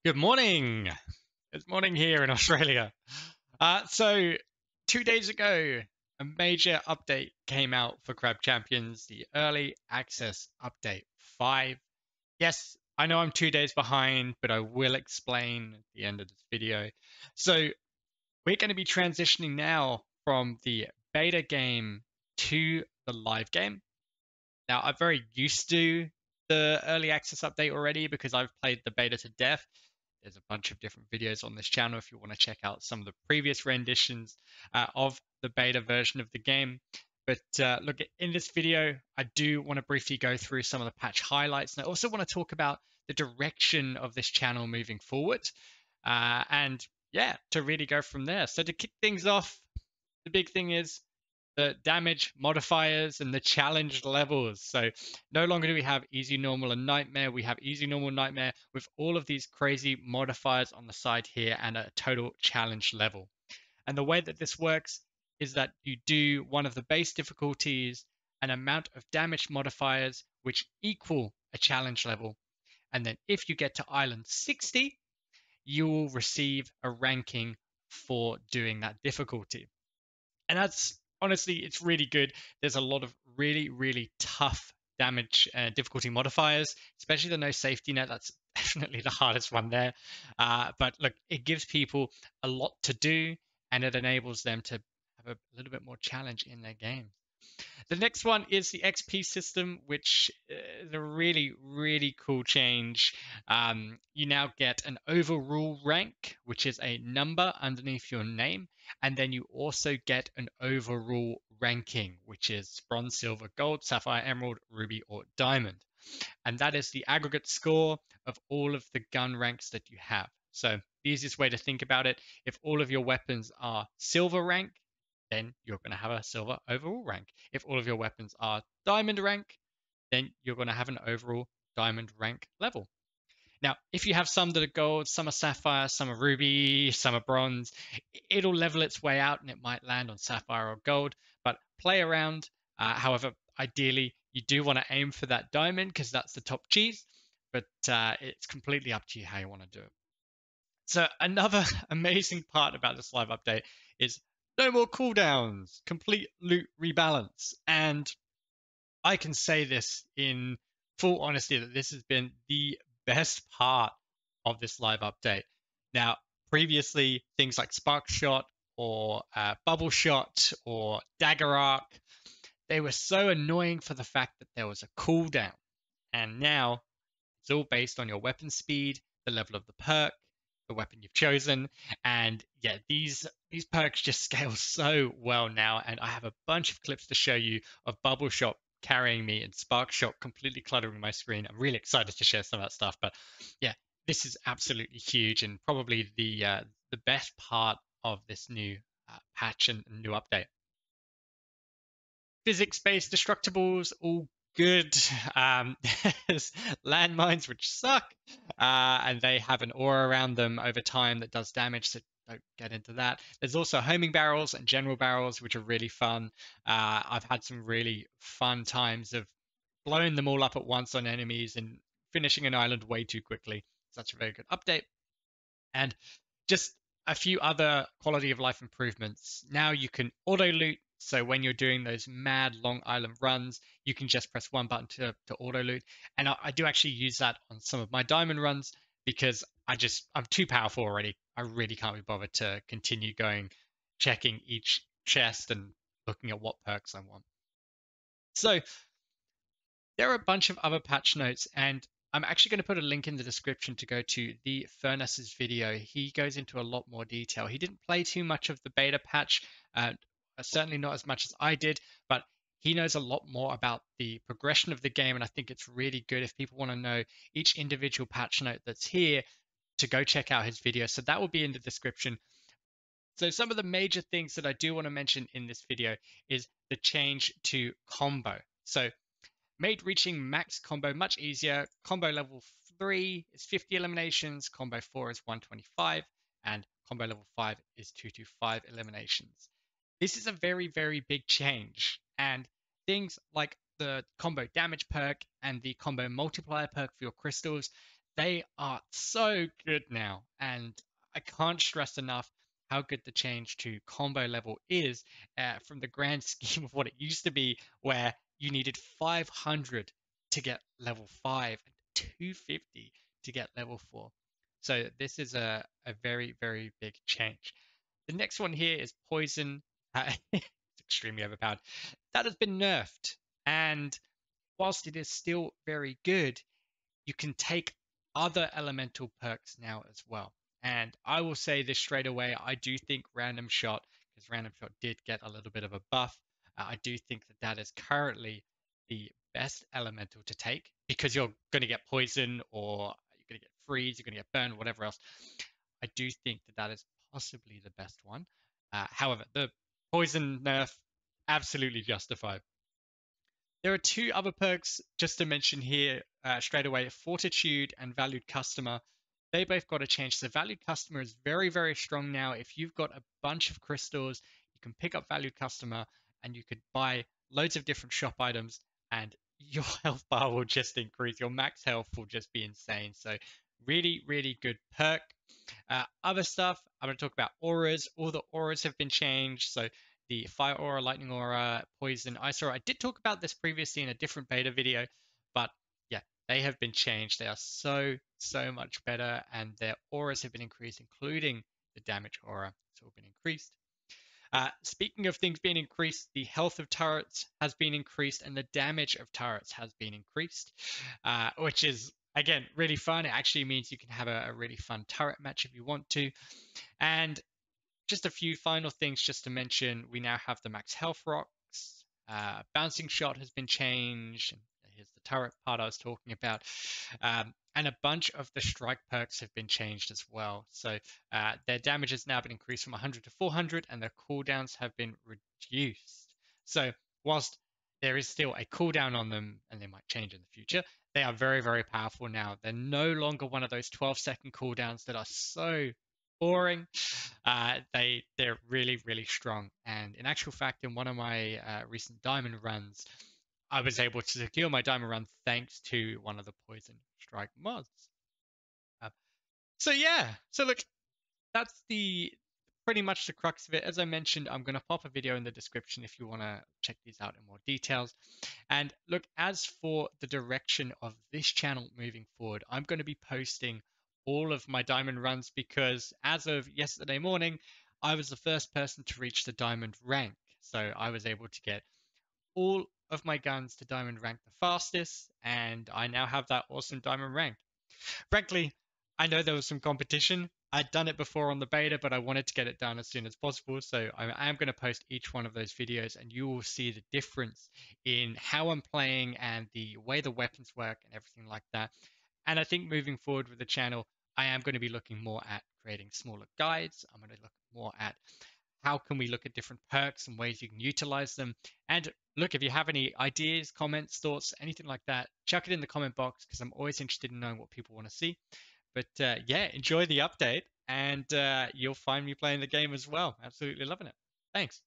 Good morning. It's morning here in Australia. So 2 days ago, a major update came out for Crab Champions, the early access update 5. Yes, I know I'm 2 days behind, but I will explain at the end of this video. So we're going to be transitioning now from the beta game to the live game. Now, I'm very used to the early access update already because I've played the beta to death. There's a bunch of different videos on this channel if you want to check out some of the previous renditions of the beta version of the game. But look, in this video, I do want to briefly go through some of the patch highlights. And I also want to talk about the direction of this channel moving forward. And yeah, to really go from there. So to kick things off, the big thing is the damage modifiers and the challenge levels. So no longer do we have easy, normal, and nightmare. We have easy, normal, nightmare with all of these crazy modifiers on the side here and a total challenge level. And the way that this works is that you do one of the base difficulties, an amount of damage modifiers which equal a challenge level. And then if you get to island 60, you will receive a ranking for doing that difficulty. And that's honestly, it's really good. There's a lot of really tough damage difficulty modifiers, especially the no safety net. That's definitely the hardest one there. But look, it gives people a lot to do and it enables them to have a little bit more challenge in their game. The next one is the XP system, which is a really cool change. You now get an overall rank, which is a number underneath your name. And then you also get an overall ranking, which is bronze, silver, gold, sapphire, emerald, ruby, or diamond. And that is the aggregate score of all of the gun ranks that you have. So the easiest way to think about it, if all of your weapons are silver rank, then you're going to have a silver overall rank. If all of your weapons are diamond rank, then you're going to have an overall diamond rank level. Now, if you have some that are gold, some are sapphire, some are ruby, some are bronze, it'll level its way out and it might land on sapphire or gold, but play around. However, ideally, you do want to aim for that diamond because that's the top cheese, but it's completely up to you how you want to do it. So another amazing part about this live update is no more cooldowns, complete loot rebalance. And I can say this in full honesty that this has been the best part of this live update. Now, previously, things like Spark Shot or Bubble Shot or Dagger Arc, they were so annoying for the fact that there was a cooldown. And now it's all based on your weapon speed, the level of the perk, the weapon you've chosen, and yeah, these perks just scale so well now. And I have a bunch of clips to show you of Bubble Shot carrying me and Spark Shot completely cluttering my screen. I'm really excited to share some of that stuff. But yeah, this is absolutely huge and probably the best part of this new patch and new update. Physics-based destructibles, all good. There's landmines which suck, and they have an aura around them over time that does damage, so don't get into that. There's also homing barrels and general barrels, which are really fun. I've had some really fun times of blowing them all up at once on enemies and finishing an island way too quickly. So that's a very good update. And just a few other quality of life improvements. Now you can auto loot. So when you're doing those mad long island runs, you can just press one button to auto loot. And I do actually use that on some of my diamond runs because I'm too powerful already. I really can't be bothered to continue going, checking each chest and looking at what perks I want. So there are a bunch of other patch notes, and I'm actually going to put a link in the description to go to the Furnace's video. He goes into a lot more detail. He didn't play too much of the beta patch, certainly not as much as I did, but he knows a lot more about the progression of the game, and I think it's really good if people want to know each individual patch note that's here to go check out his video. So that will be in the description. So some of the major things that I do want to mention in this video is the change to combo. So made reaching max combo much easier. Combo level 3 is 50 eliminations, combo 4 is 125, and combo level 5 is 225 eliminations. This is a very big change, and things like the combo damage perk and the combo multiplier perk for your crystals, They are so good now, and I can't stress enough how good the change to combo level is from the grand scheme of what it used to be, where you needed 500 to get level 5 and 250 to get level 4. So this is a very, very big change. The next one here is poison. It's extremely overpowered. That has been nerfed, and whilst it is still very good, you can take other elemental perks now as well. And I will say this straight away, I do think random shot, because random shot did get a little bit of a buff, I do think that that is currently the best elemental to take, because you're going to get poison, or you're going to get freeze, you're going to get burn, whatever else. I do think that that is possibly the best one. However, the poison nerf, absolutely justified. There are two other perks just to mention here straight away, Fortitude and Valued Customer. They both got a change. So Valued Customer is very, very strong now. If you've got a bunch of crystals, you can pick up Valued Customer and you could buy loads of different shop items, and your health bar will just increase. Your max health will just be insane. So really, really good perk. Other stuff, I'm going to talk about auras. All the auras have been changed. So the fire aura, lightning aura, poison, ice aura. I did talk about this previously in a different beta video, but yeah, they have been changed. They are so, so much better, and their auras have been increased, including the damage aura. It's all been increased. Speaking of things being increased, the health of turrets has been increased, and the damage of turrets has been increased, which is, again, really fun. It actually means you can have a really fun turret match if you want to. And just a few final things just to mention. We now have the max health rocks. Bouncing shot has been changed. Here's the turret part I was talking about. And a bunch of the strike perks have been changed as well. So their damage has now been increased from 100 to 400, and their cooldowns have been reduced. So whilst there is still a cooldown on them, and they might change in the future, they are very, very powerful now. They're no longer one of those 12-second cooldowns that are so boring. They're really, really strong. And in actual fact, in one of my recent diamond runs, I was able to secure my diamond run thanks to one of the poison strike mods. Uh, so yeah, so look, that's the pretty much the crux of it. As I mentioned, I'm going to pop a video in the description if you want to check these out in more details. And look, as for the direction of this channel moving forward, I'm going to be posting all of my diamond runs, because as of yesterday morning, I was the first person to reach the diamond rank. So I was able to get all of my guns to diamond rank the fastest, and I now have that awesome diamond rank. Frankly, I know there was some competition. I'd done it before on the beta, but I wanted to get it done as soon as possible. So I am going to post each one of those videos, and you will see the difference in how I'm playing and the way the weapons work and everything like that. And I think moving forward with the channel, I am going to be looking more at creating smaller guides. I'm going to look more at how can we look at different perks and ways you can utilize them. And look, if you have any ideas, comments, thoughts, anything like that, chuck it in the comment box, because I'm always interested in knowing what people want to see. But yeah, enjoy the update, and you'll find me playing the game as well. Absolutely loving it. Thanks.